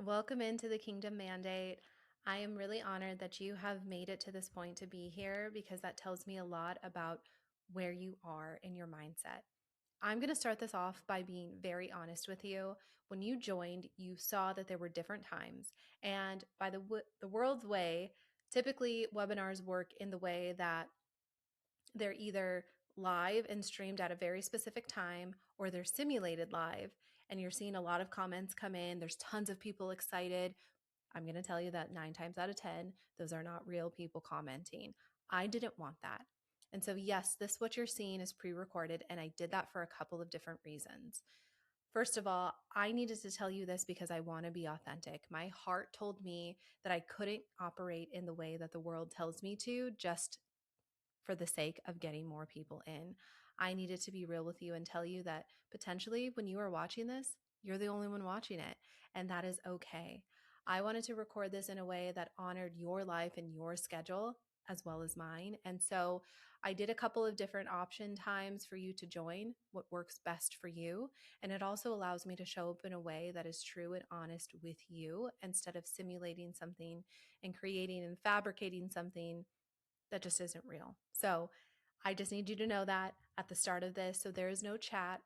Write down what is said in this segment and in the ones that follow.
Welcome into the Kingdom Mandate. I am really honored that you have made it to this point to be here because that tells me a lot about where you are in your mindset. I'm going to start this off by being very honest with you. When you joined, you saw that there were different times. And by the world's way, typically webinars work in the way that they're either live and streamed at a very specific time or they're simulated live. And you're seeing a lot of comments come in. There's tons of people excited. I'm going to tell you that 9 times out of 10, those are not real people commenting. I didn't want that. And so, yes, this what you're seeing is pre recorded. And I did that for a couple of different reasons. First of all, I needed to tell you this because I want to be authentic. My heart told me that I couldn't operate in the way that the world tells me to just for the sake of getting more people in. I needed to be real with you and tell you that potentially when you are watching this, you're the only one watching it, and that is okay. I wanted to record this in a way that honored your life and your schedule as well as mine. And so I did a couple of different option times for you to join what works best for you. And it also allows me to show up in a way that is true and honest with you instead of simulating something and creating and fabricating something that just isn't real. So I just need you to know that at the start of this. So there is no chat.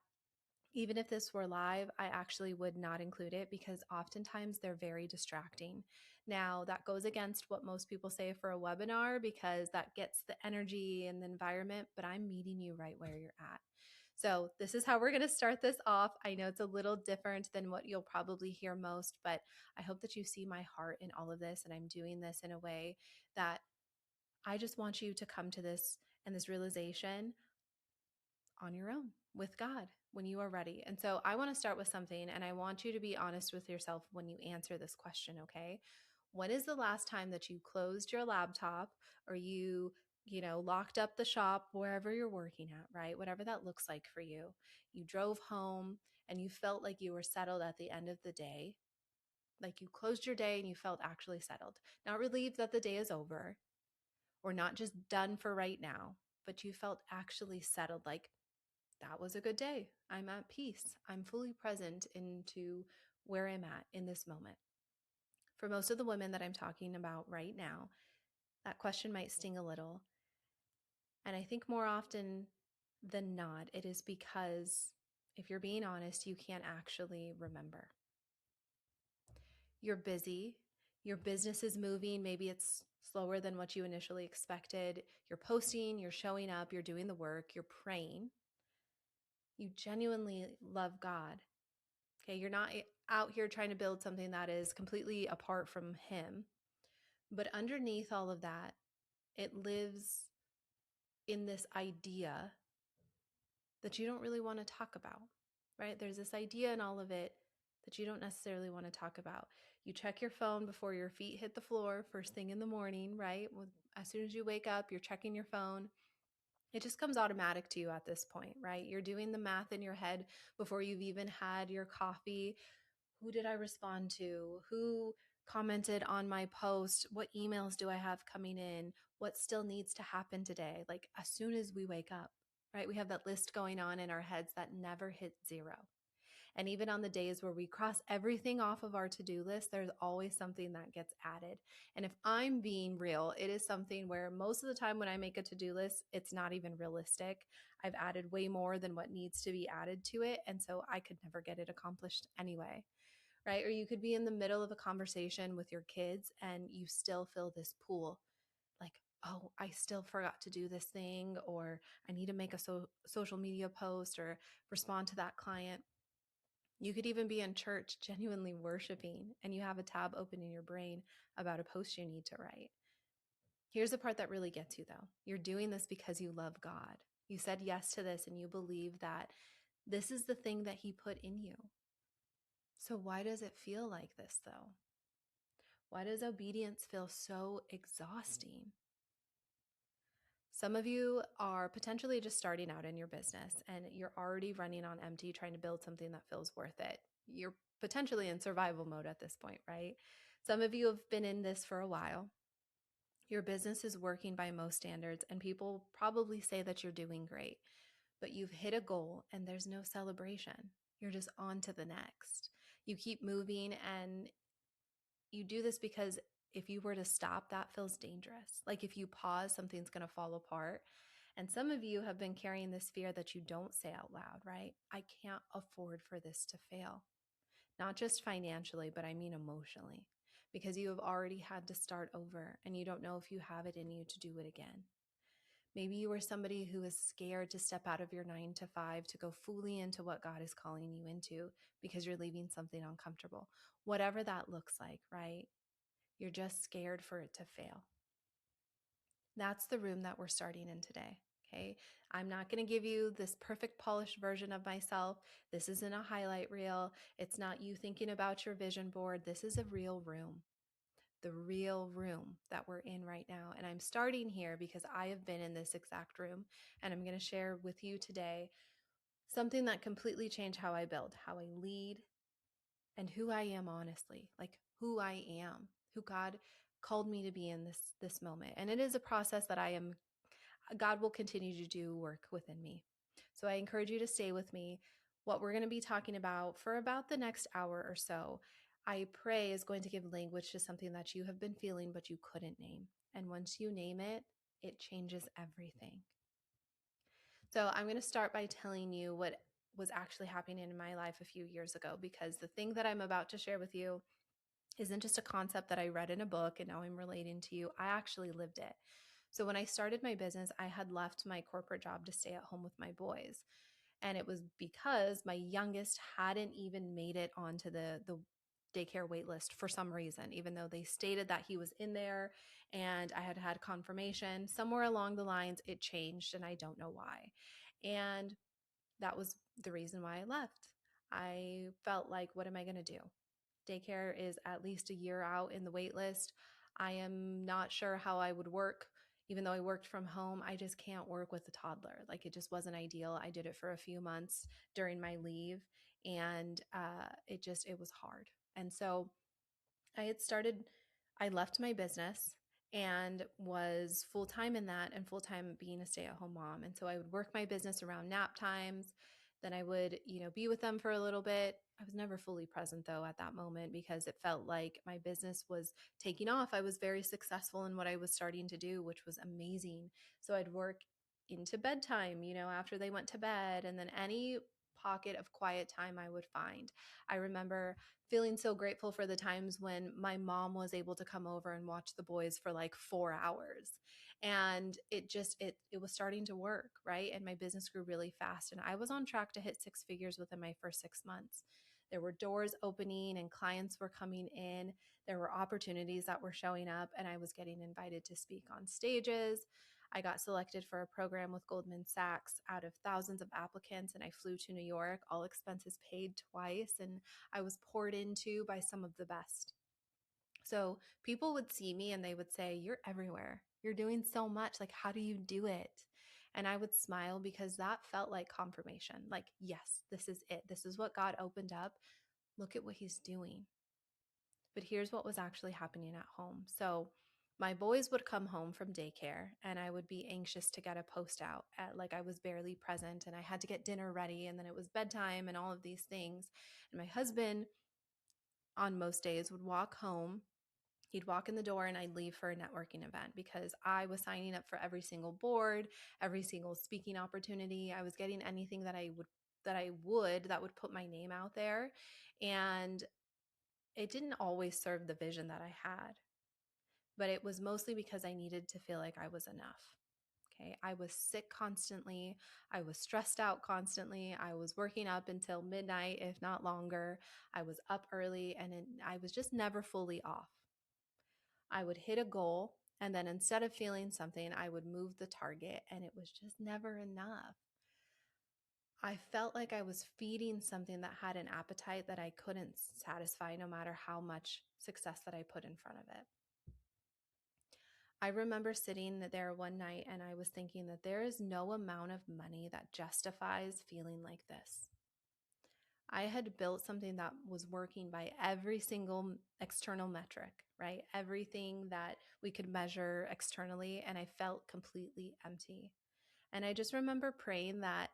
Even if this were live, I actually would not include it because oftentimes they're very distracting. Now, that goes against what most people say for a webinar because that gets the energy and the environment, but I'm meeting you right where you're at. So, this is how we're going to start this off. I know it's a little different than what you'll probably hear most, but I hope that you see my heart in all of this. And I'm doing this in a way that I just want you to come to this and this realization on your own with God when you are ready. And so I want to start with something, and I want you to be honest with yourself when you answer this question, okay? When is the last time that you closed your laptop or locked up the shop wherever you're working at, right? Whatever that looks like for you. You drove home and you felt like you were settled at the end of the day. Like you closed your day and you felt actually settled. Not relieved that the day is over, or not just done for right now, but you felt actually settled, like that was a good day. I'm at peace. I'm fully present into where I'm at in this moment. For most of the women that I'm talking about right now, that question might sting a little. And I think more often than not, it is because if you're being honest, you can't actually remember. You're busy. Your business is moving. Maybe it's slower than what you initially expected. You're posting, you're showing up, you're doing the work, you're praying. You genuinely love God. Okay. You're not out here trying to build something that is completely apart from Him. But underneath all of that, it lives in this idea that you don't really want to talk about, right? There's this idea in all of it that you don't necessarily want to talk about. You check your phone before your feet hit the floor first thing in the morning, right? As soon as you wake up, you're checking your phone. It just comes automatic to you at this point, right? You're doing the math in your head before you've even had your coffee. Who did I respond to? Who commented on my post? What emails do I have coming in? What still needs to happen today? Like as soon as we wake up, right? We have that list going on in our heads that never hits zero. And even on the days where we cross everything off of our to-do list, there's always something that gets added. And if I'm being real, it is something where most of the time when I make a to-do list, it's not even realistic. I've added way more than what needs to be added to it. And so I could never get it accomplished anyway, right? Or you could be in the middle of a conversation with your kids and you still feel this pull like, oh, I still forgot to do this thing, or I need to make a social media post or respond to that client. You could even be in church genuinely worshiping and you have a tab open in your brain about a post you need to write. Here's the part that really gets you though. You're doing this because you love God. You said yes to this and you believe that this is the thing that He put in you. So why does it feel like this though? Why does obedience feel so exhausting? Some of you are potentially just starting out in your business and you're already running on empty trying to build something that feels worth it. You're potentially in survival mode at this point, right? Some of you have been in this for a while. Your business is working by most standards and people probably say that you're doing great, but you've hit a goal and there's no celebration. You're just on to the next. You keep moving and You do this because if you were to stop, that feels dangerous. Like if you pause, something's going to fall apart. And some of you have been carrying this fear that you don't say out loud, right? I can't afford for this to fail. Not just financially, but I mean emotionally, because you have already had to start over and you don't know if you have it in you to do it again. Maybe you are somebody who is scared to step out of your 9 to 5 to go fully into what God is calling you into because you're leaving something uncomfortable. Whatever that looks like, right? You're just scared for it to fail. That's the room that we're starting in today. Okay. I'm not going to give you this perfect polished version of myself. This isn't a highlight reel. It's not you thinking about your vision board. This is a real room, the real room that we're in right now. And I'm starting here because I have been in this exact room. And I'm going to share with you today something that completely changed how I build, how I lead, and who I am honestly, like who I am, who God called me to be in this moment. And it is a process that God will continue to do work within me. So I encourage you to stay with me. What we're going to be talking about for about the next hour or so, I pray is going to give language to something that you have been feeling but you couldn't name. And once you name it, it changes everything. So I'm going to start by telling you what was actually happening in my life a few years ago, because the thing that I'm about to share with you isn't just a concept that I read in a book and now I'm relating to you. I actually lived it. So when I started my business, I had left my corporate job to stay at home with my boys. And it was because my youngest hadn't even made it onto the daycare wait list for some reason, even though they stated that he was in there and I had had confirmation. Somewhere along the lines, it changed and I don't know why. And that was the reason why I left. I felt like, what am I going to do? Daycare is at least a year out in the wait list. I am not sure how I would work. Even though I worked from home, I just can't work with a toddler. Like it just wasn't ideal. I did it for a few months during my leave and it was hard. And so I had started, I left my business and was full time in that and full time being a stay at home mom. And so I would work my business around nap times. Then I would, be with them for a little bit. I was never fully present though at that moment because it felt like my business was taking off. I was very successful in what I was starting to do, which was amazing. So I'd work into bedtime, after they went to bed, and then any pocket of quiet time I would find. I remember feeling so grateful for the times when my mom was able to come over and watch the boys for like 4 hours. And it was starting to work, right? And my business grew really fast. And I was on track to hit 6 figures within my first 6 months. There were doors opening and clients were coming in. There were opportunities that were showing up, and I was getting invited to speak on stages. I got selected for a program with Goldman Sachs out of thousands of applicants, and I flew to New York, all expenses paid twice, and I was poured into by some of the best. So people would see me and they would say, "You're everywhere. You're doing so much. Like, how do you do it?" And I would smile because that felt like confirmation. Like, yes, this is it. This is what God opened up. Look at what he's doing. But here's what was actually happening at home. So my boys would come home from daycare and I would be anxious to get a post out like I was barely present and I had to get dinner ready and then it was bedtime and all of these things. And my husband on most days would walk home. He'd walk in the door and I'd leave for a networking event because I was signing up for every single board, every single speaking opportunity. I was getting anything that would put my name out there. And it didn't always serve the vision that I had, but it was mostly because I needed to feel like I was enough. Okay. I was sick constantly. I was stressed out constantly. I was working up until midnight, if not longer. I was up early and I was just never fully off. I would hit a goal, and then instead of feeling something, I would move the target, and it was just never enough. I felt like I was feeding something that had an appetite that I couldn't satisfy no matter how much success that I put in front of it. I remember sitting there one night and I was thinking that there is no amount of money that justifies feeling like this. I had built something that was working by every single external metric, right? Everything that we could measure externally, and I felt completely empty. And I just remember praying that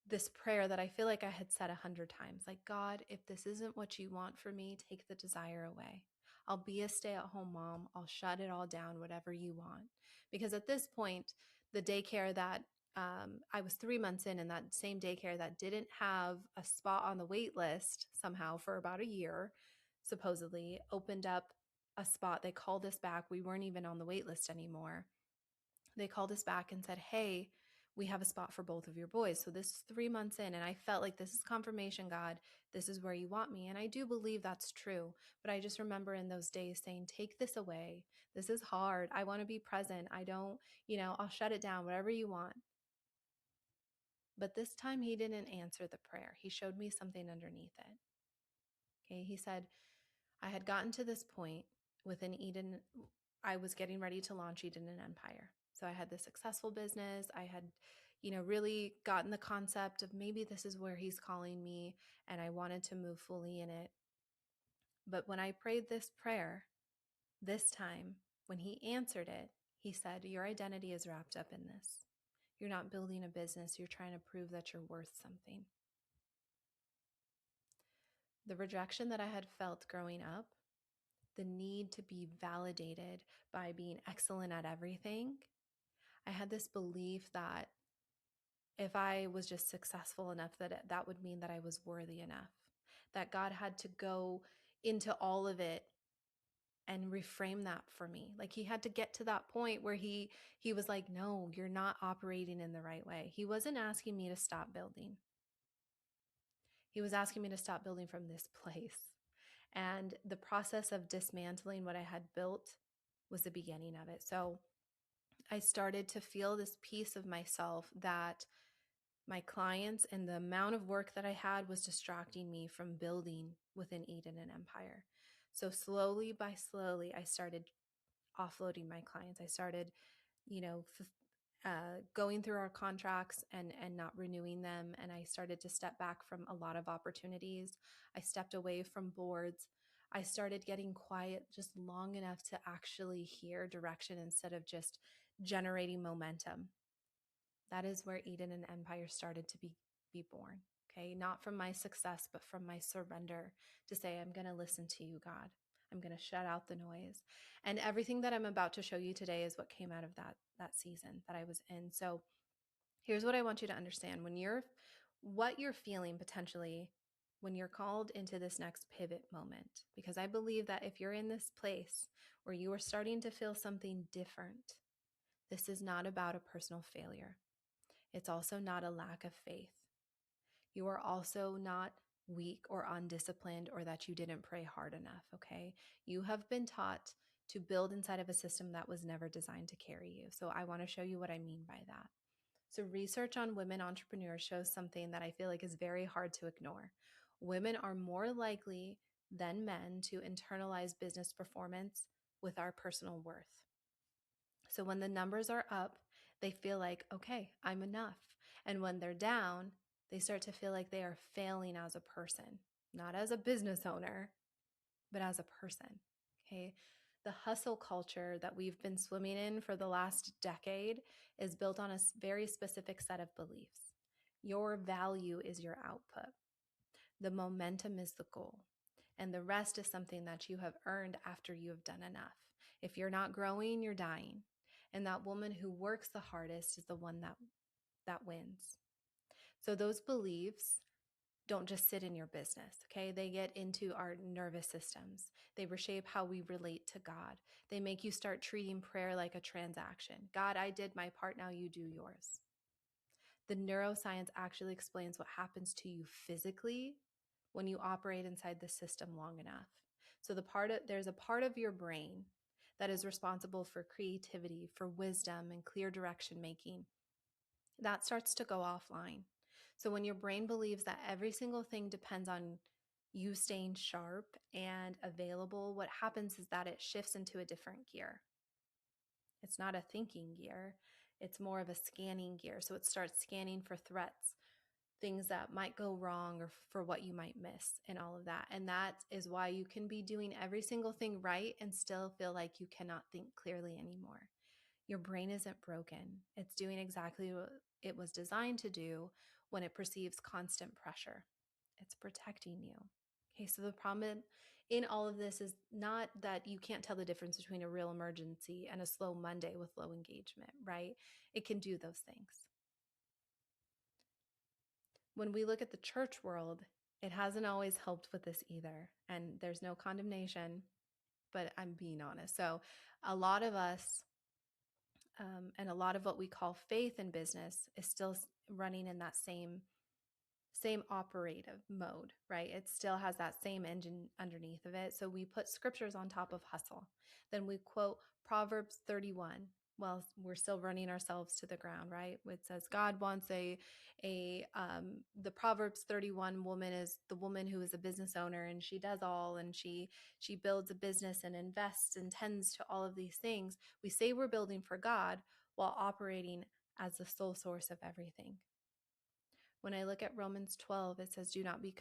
this prayer that I feel like I had said 100 times, like, God, if this isn't what you want for me, take the desire away. I'll be a stay-at-home mom. I'll shut it all down, whatever you want. Because at this point, the daycare that I was 3 months in, and that same daycare that didn't have a spot on the wait list somehow for about a year, supposedly opened up a spot. They called us back. We weren't even on the wait list anymore. They called us back and said, hey, we have a spot for both of your boys. So this is 3 months in, and I felt like this is confirmation, God. This is where you want me. And I do believe that's true. But I just remember in those days saying, take this away. This is hard. I want to be present. I don't, I'll shut it down, whatever you want. But this time he didn't answer the prayer. He showed me something underneath it. Okay. He said, I had gotten to this point within Eden. I was getting ready to launch Eden and Empire. So I had this successful business. I had, really gotten the concept of maybe this is where he's calling me, and I wanted to move fully in it. But when I prayed this prayer, this time, when he answered it, he said, your identity is wrapped up in this. You're not building a business. You're trying to prove that you're worth something. The rejection that I had felt growing up, the need to be validated by being excellent at everything, I had this belief that if I was just successful enough, that would mean that I was worthy enough, that God had to go into all of it and reframe that for me. Like he had to get to that point where he was like, no, you're not operating in the right way. He wasn't asking me to stop building. He was asking me to stop building from this place. And the process of dismantling what I had built was the beginning of it. So I started to feel this piece of myself that my clients and the amount of work that I had was distracting me from building within Eden and Empire. So slowly by slowly, I started offloading my clients. I started, going through our contracts and not renewing them. And I started to step back from a lot of opportunities. I stepped away from boards. I started getting quiet just long enough to actually hear direction instead of just generating momentum. That is where Eden and Empire started to be born. Okay, not from my success, but from my surrender to say, I'm going to listen to you, God. I'm going to shut out the noise. And everything that I'm about to show you today is what came out of that season that I was in. So here's what I want you to understand. What you're feeling potentially when you're called into this next pivot moment, because I believe that if you're in this place where you are starting to feel something different, this is not about a personal failure. It's also not a lack of faith. You are also not weak or undisciplined or that you didn't pray hard enough, okay? You have been taught to build inside of a system that was never designed to carry you. So I want to show you what I mean by that. So research on women entrepreneurs shows something that I feel like is very hard to ignore. Women are more likely than men to internalize business performance with our personal worth. So when the numbers are up, they feel like, okay, I'm enough. And when they're down, they start to feel like they are failing as a person, not as a business owner, but as a person. Okay. The hustle culture that we've been swimming in for the last decade is built on a very specific set of beliefs. Your value is your output. The momentum is the goal. And the rest is something that you have earned after you have done enough. If you're not growing, you're dying. And that woman who works the hardest is the one that wins. So those beliefs don't just sit in your business, okay? They get into our nervous systems. They reshape how we relate to God. They make you start treating prayer like a transaction. God, I did my part, now you do yours. The neuroscience actually explains what happens to you physically when you operate inside the system long enough. So there's a part of your brain that is responsible for creativity, for wisdom, and clear direction making. That starts to go offline. So when your brain believes that every single thing depends on you staying sharp and available, what happens is that it shifts into a different gear. It's not a thinking gear. It's more of a scanning gear. So it starts scanning for threats, things that might go wrong, or for what you might miss, and all of that. And that is why you can be doing every single thing right and still feel like you cannot think clearly anymore. Your brain isn't broken. It's doing exactly what it was designed to do, when it perceives constant pressure. It's protecting you. Okay, so the problem in all of this is not that you can't tell the difference between a real emergency and a slow Monday with low engagement, right? It can do those things. When we look at the church world, it hasn't always helped with this either. And there's no condemnation, but I'm being honest. So a lot of us, and a lot of what we call faith in business is still running in that same operative mode, right? It still has that same engine underneath of it. So we put scriptures on top of hustle. Then we quote Proverbs 31. Well, we're still running ourselves to the ground, right? It says God wants the Proverbs 31 woman is the woman who is a business owner, and she does all, and she builds a business and invests and tends to all of these things. We say we're building for God while operating as the sole source of everything. When I look at Romans 12, it says, do not be,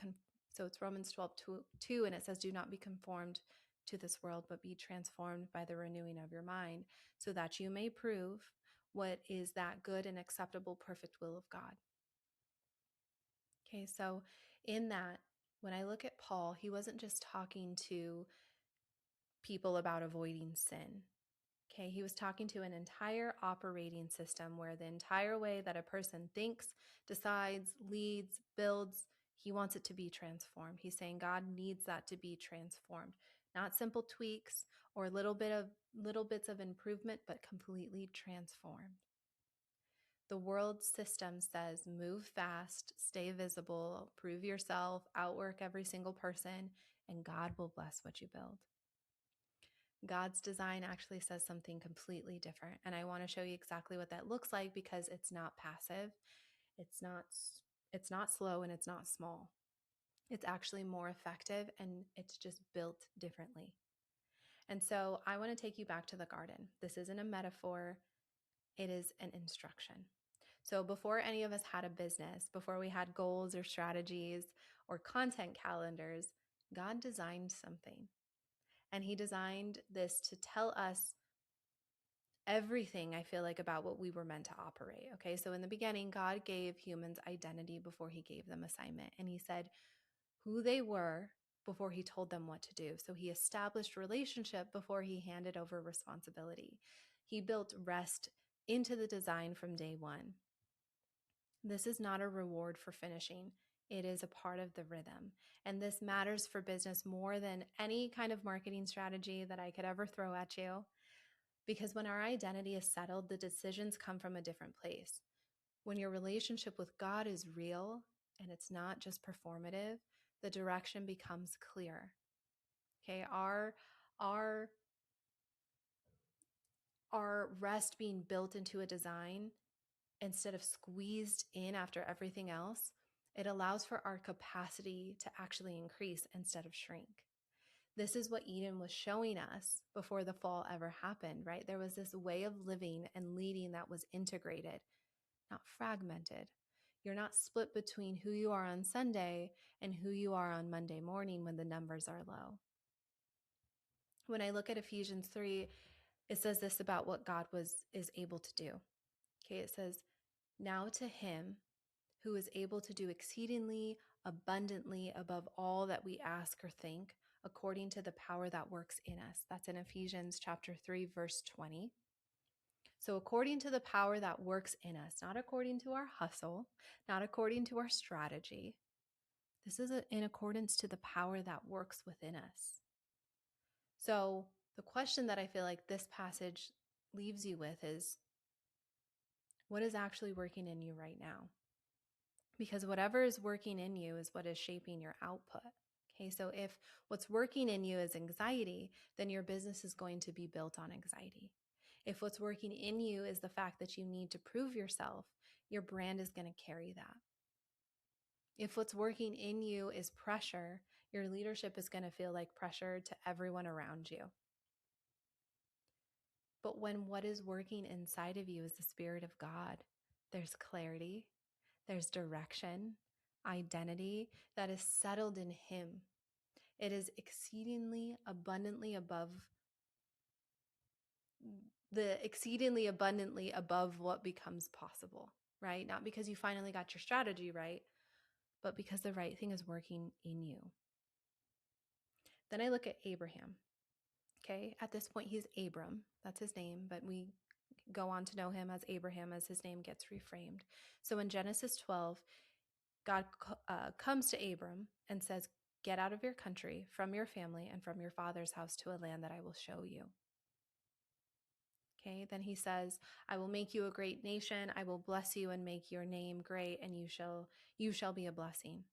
so it's Romans 12, 2, and it says, do not be conformed to this world, but be transformed by the renewing of your mind, so that you may prove what is that good and acceptable, perfect will of God. Okay, so in that, when I look at Paul, he wasn't just talking to people about avoiding sin. Okay, he was talking to an entire operating system where the entire way that a person thinks, decides, leads, builds, he wants it to be transformed. He's saying God needs that to be transformed. Not simple tweaks or little bits of improvement, but completely transformed. The world system says move fast, stay visible, prove yourself, outwork every single person, and God will bless what you build. God's design actually says something completely different. And I want to show you exactly what that looks like, because it's not passive. It's not slow, and it's not small. It's actually more effective, and it's just built differently. And so I want to take you back to the garden. This isn't a metaphor. It is an instruction. So before any of us had a business, before we had goals or strategies or content calendars, God designed something. And he designed this to tell us everything, I feel like, about what we were meant to operate. Okay, so in the beginning, God gave humans identity before he gave them assignment. And he said who they were before he told them what to do. So he established relationship before he handed over responsibility. He built rest into the design from day one. This is not a reward for finishing. It is a part of the rhythm. And this matters for business more than any kind of marketing strategy that I could ever throw at you. Because when our identity is settled, the decisions come from a different place. When your relationship with God is real and it's not just performative, the direction becomes clear. Okay, our rest being built into a design instead of squeezed in after everything else, it allows for our capacity to actually increase instead of shrink. This is what Eden was showing us before the fall ever happened, right? There was this way of living and leading that was integrated, not fragmented. You're not split between who you are on Sunday and who you are on Monday morning when the numbers are low. When I look at Ephesians 3, it says this about what God is able to do. Okay, it says, now to him who is able to do exceedingly abundantly above all that we ask or think, according to the power that works in us. That's in Ephesians chapter 3, verse 20. So according to the power that works in us, not according to our hustle, not according to our strategy. This is in accordance to the power that works within us. So the question that I feel like this passage leaves you with is, what is actually working in you right now? Because whatever is working in you is what is shaping your output. Okay, so if what's working in you is anxiety, then your business is going to be built on anxiety. If what's working in you is the fact that you need to prove yourself, your brand is going to carry that. If what's working in you is pressure, your leadership is going to feel like pressure to everyone around you. But when what is working inside of you is the Spirit of God, there's clarity, there's direction, identity that is settled in Him. It is exceedingly abundantly above what becomes possible. right? Not because you finally got your strategy right, but because the right thing is working in you. Then I look at Abraham. Okay, at this point, he's Abram. That's his name, but we go on to know him as Abraham as his name gets reframed. So in Genesis 12, God comes to Abram and says, "Get out of your country, from your family, and from your father's house to a land that I will show you." Okay, then he says, "I will make you a great nation. I will bless you and make your name great, and you shall be a blessing."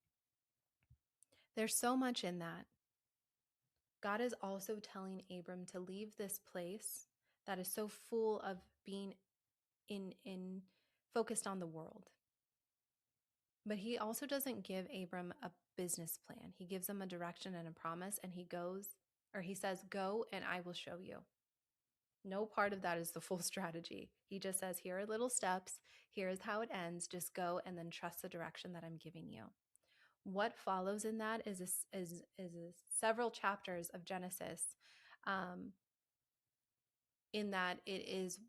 There's so much in that. God is also telling Abram to leave this place that is so full of being in focused on the world. But he also doesn't give Abram a business plan. He gives him a direction and a promise, and he says, "Go and I will show you." No part of that is the full strategy. He just says, "Here are little steps. Here is how it ends. Just go and then trust the direction that I'm giving you." What follows in that is several chapters of Genesis, um, in that it is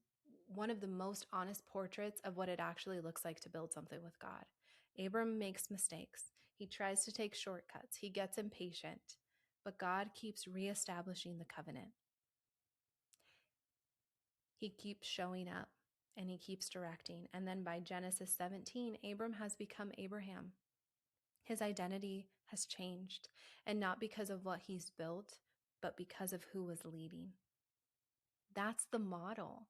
one of the most honest portraits of what it actually looks like to build something with God. Abram makes mistakes. He tries to take shortcuts. He gets impatient, but God keeps reestablishing the covenant. He keeps showing up and he keeps directing. And then by Genesis 17, Abram has become Abraham. His identity has changed, and not because of what he's built, but because of who was leading. That's the model.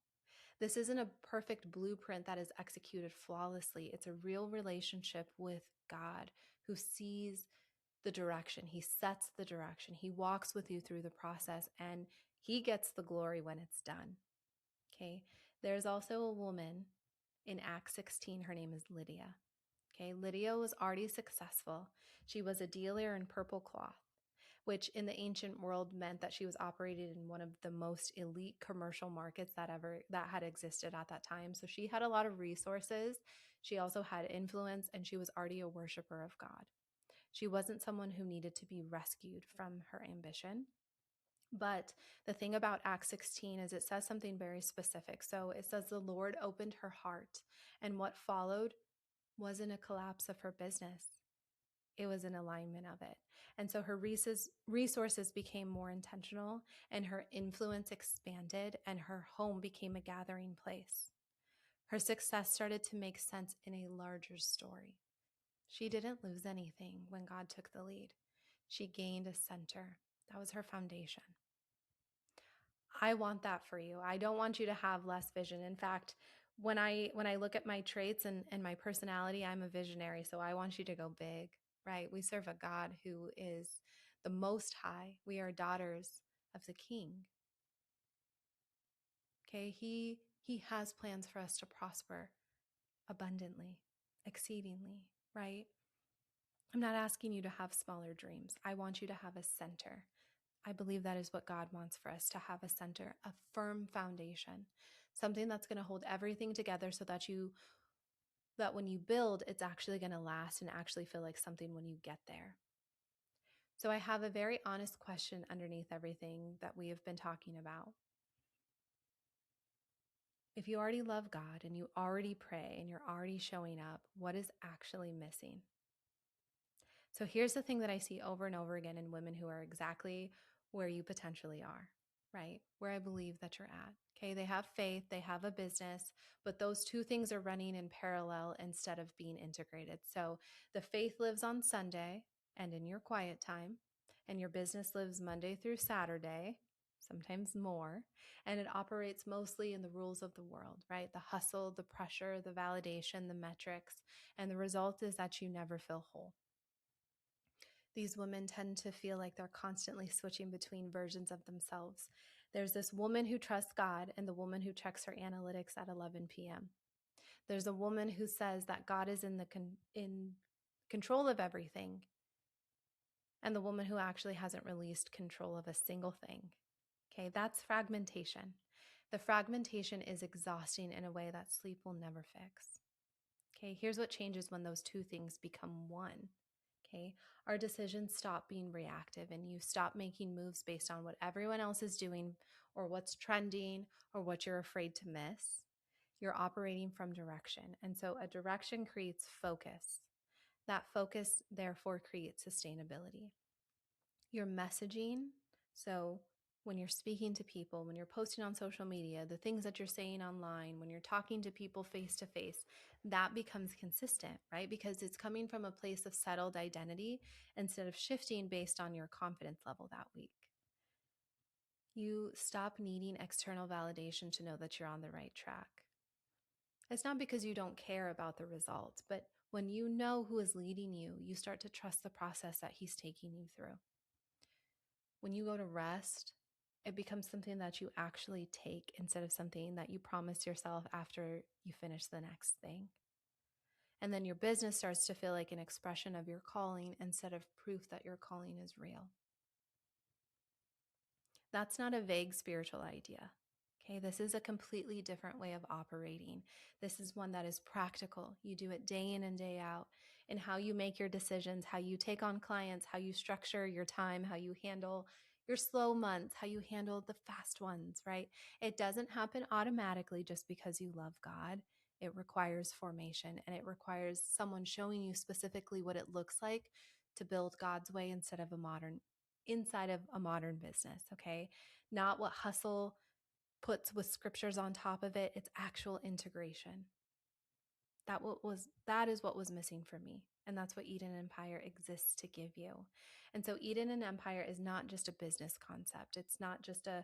This isn't a perfect blueprint that is executed flawlessly. It's a real relationship with God who sees the direction. He sets the direction. He walks with you through the process, and he gets the glory when it's done. Okay. There's also a woman in Acts 16. Her name is Lydia. Okay. Lydia was already successful. She was a dealer in purple cloth, which in the ancient world meant that she was operated in one of the most elite commercial markets that had existed at that time. So she had a lot of resources. She also had influence, and she was already a worshiper of God. She wasn't someone who needed to be rescued from her ambition. But the thing about Acts 16 is it says something very specific. So it says the Lord opened her heart, and what followed wasn't a collapse of her business. It was an alignment of it. And so her resources became more intentional, and her influence expanded, and her home became a gathering place. Her success started to make sense in a larger story. She didn't lose anything when God took the lead. She gained a center. That was her foundation. I want that for you. I don't want you to have less vision. In fact, when I look at my traits and my personality, I'm a visionary. So I want you to go big, right? We serve a God who is the most high. We are daughters of the King. Okay, he has plans for us to prosper abundantly, exceedingly, right? I'm not asking you to have smaller dreams. I want you to have a center. I believe that is what God wants for us, to have a center, a firm foundation, something that's going to hold everything together so that when you build, it's actually going to last and actually feel like something when you get there. So I have a very honest question underneath everything that we have been talking about. If you already love God and you already pray and you're already showing up, what is actually missing? So here's the thing that I see over and over again in women who are exactly where you potentially are, right? Where I believe that you're at. Okay. They have faith, they have a business, but those two things are running in parallel instead of being integrated. So the faith lives on Sunday and in your quiet time, and your business lives Monday through Saturday, sometimes more, and it operates mostly in the rules of the world, right? The hustle, the pressure, the validation, the metrics, and the result is that you never feel whole. These women tend to feel like they're constantly switching between versions of themselves. There's this woman who trusts God and the woman who checks her analytics at 11 p.m. There's a woman who says that God is in control of everything, and the woman who actually hasn't released control of a single thing. Okay, that's fragmentation. The fragmentation is exhausting in a way that sleep will never fix. Okay, here's what changes when those two things become one. Okay, our decisions stop being reactive and you stop making moves based on what everyone else is doing or what's trending or what you're afraid to miss. You're operating from direction. And so a direction creates focus. That focus, therefore, creates sustainability. Your messaging, so when you're speaking to people, when you're posting on social media, the things that you're saying online, when you're talking to people face to face, that becomes consistent, right? Because it's coming from a place of settled identity instead of shifting based on your confidence level that week. You stop needing external validation to know that you're on the right track. It's not because you don't care about the results, but when you know who is leading you, you start to trust the process that he's taking you through. When you go to rest, it becomes something that you actually take instead of something that you promise yourself after you finish the next thing. And then your business starts to feel like an expression of your calling instead of proof that your calling is real. That's not a vague spiritual idea. Okay, this is a completely different way of operating. This is one that is practical. You do it day in and day out in how you make your decisions, how you take on clients, how you structure your time, how you handle your slow months, how you handle the fast ones, right? It doesn't happen automatically just because you love God. It requires formation, and it requires someone showing you specifically what it looks like to build God's way inside of a modern business, okay? Not what hustle puts with scriptures on top of it. It's actual integration. That is what was missing for me. And that's what Eden Empire exists to give you. And so Eden and Empire is not just a business concept. It's not just a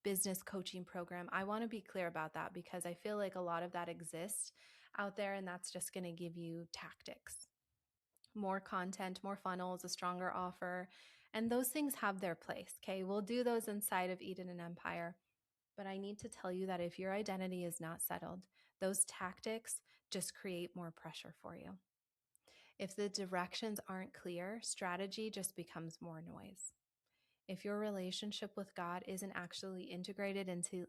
business coaching program. I want to be clear about that because I feel like a lot of that exists out there, and that's just going to give you tactics, more content, more funnels, a stronger offer. And those things have their place. Okay. We'll do those inside of Eden and Empire. But I need to tell you that if your identity is not settled, those tactics just create more pressure for you. If the directions aren't clear, strategy just becomes more noise. If your relationship with God isn't actually integrated into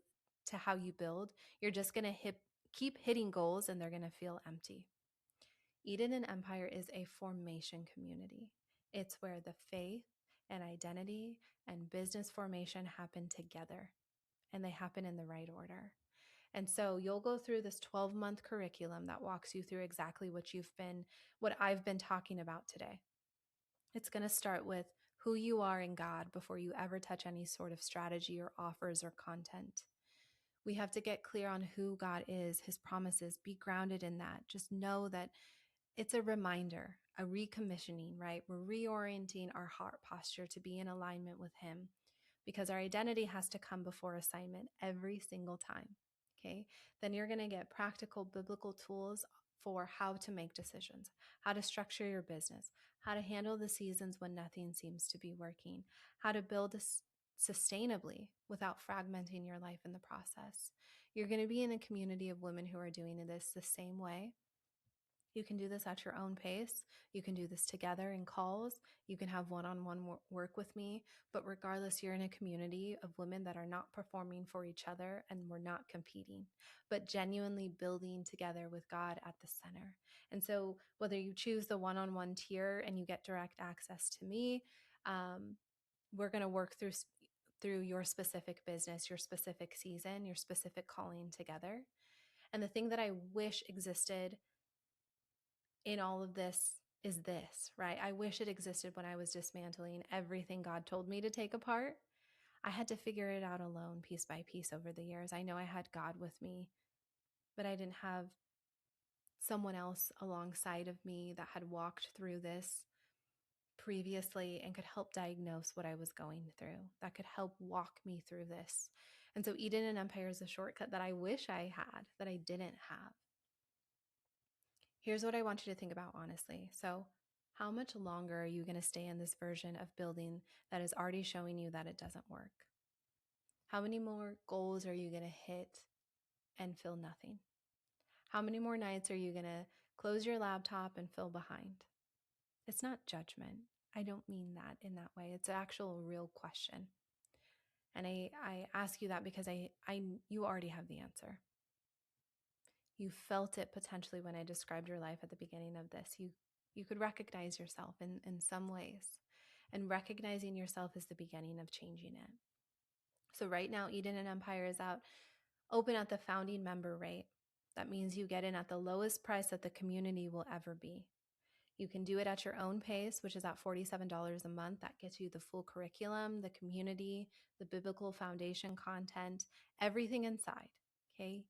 how you build, you're just going to keep hitting goals and they're going to feel empty. Eden and Empire is a formation community. It's where the faith and identity and business formation happen together, and they happen in the right order. And so you'll go through this 12-month curriculum that walks you through exactly what I've been talking about today. It's going to start with who you are in God before you ever touch any sort of strategy or offers or content. We have to get clear on who God is, his promises, be grounded in that. Just know that it's a reminder, a recommissioning, right? We're reorienting our heart posture to be in alignment with him because our identity has to come before assignment every single time. Okay. Then you're going to get practical biblical tools for how to make decisions, how to structure your business, how to handle the seasons when nothing seems to be working, how to build sustainably without fragmenting your life in the process. You're going to be in a community of women who are doing this the same way. You can do this at your own pace. You can do this together in calls. You can have one-on-one work with me. But regardless, you're in a community of women that are not performing for each other and we're not competing, but genuinely building together with God at the center. And so whether you choose the one-on-one tier and you get direct access to me, we're going to work through your specific business, your specific season, your specific calling together. And the thing that I wish existed in all of this is this, right? I wish it existed when I was dismantling everything God told me to take apart. I had to figure it out alone, piece by piece, over the years. I know I had God with me, but I didn't have someone else alongside of me that had walked through this previously and could help diagnose what I was going through, that could help walk me through this. And so Eden and Empire is a shortcut that I wish I had, that I didn't have. Here's what I want you to think about honestly. So, how much longer are you going to stay in this version of building that is already showing you that it doesn't work? How many more goals are you going to hit and feel nothing? How many more nights are you going to close your laptop and feel behind? It's not judgment. I don't mean that in that way. It's an actual real question. And I ask you that because you already have the answer. You felt it potentially when I described your life at the beginning of this. You could recognize yourself in some ways. And recognizing yourself is the beginning of changing it. So right now, Eden and Empire is out open at the founding member rate. That means you get in at the lowest price that the community will ever be. You can do it at your own pace, which is at $47 a month. That gets you the full curriculum, the community, the biblical foundation content, everything inside. Okay.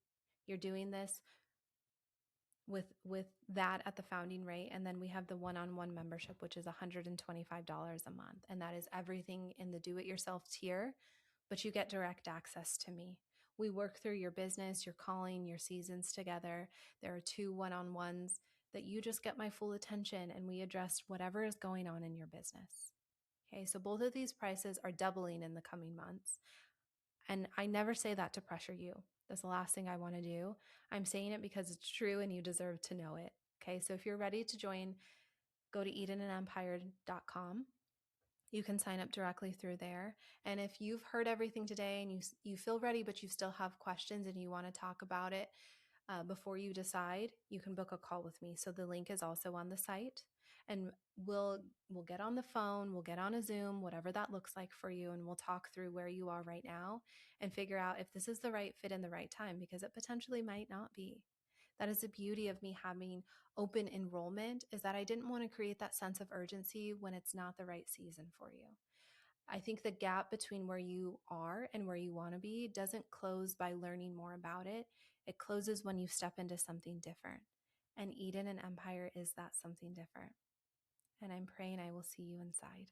You're doing this with that at the founding rate, and then we have the one-on-one membership, which is $125 a month, and that is everything in the do-it-yourself tier, but you get direct access to me. We work through your business, your calling, your seasons together. There are 2 one-on-ones that you just get my full attention, and we address whatever is going on in your business. Okay, so both of these prices are doubling in the coming months, and I never say that to pressure you. That's the last thing I want to do. I'm saying it because it's true and you deserve to know it. Okay, so if you're ready to join, go to edenandempire.com. You can sign up directly through there. And if you've heard everything today and you feel ready, but you still have questions and you want to talk about it before you decide, you can book a call with me. So the link is also on the site, and we'll get on the phone, we'll get on a Zoom, whatever that looks like for you, and we'll talk through where you are right now and figure out if this is the right fit in the right time, because it potentially might not be. That is the beauty of me having open enrollment, is that I didn't want to create that sense of urgency when it's not the right season for you. I think the gap between where you are and where you want to be doesn't close by learning more about it. It closes when you step into something different. And Eden and Empire is that something different. And I'm praying I will see you inside.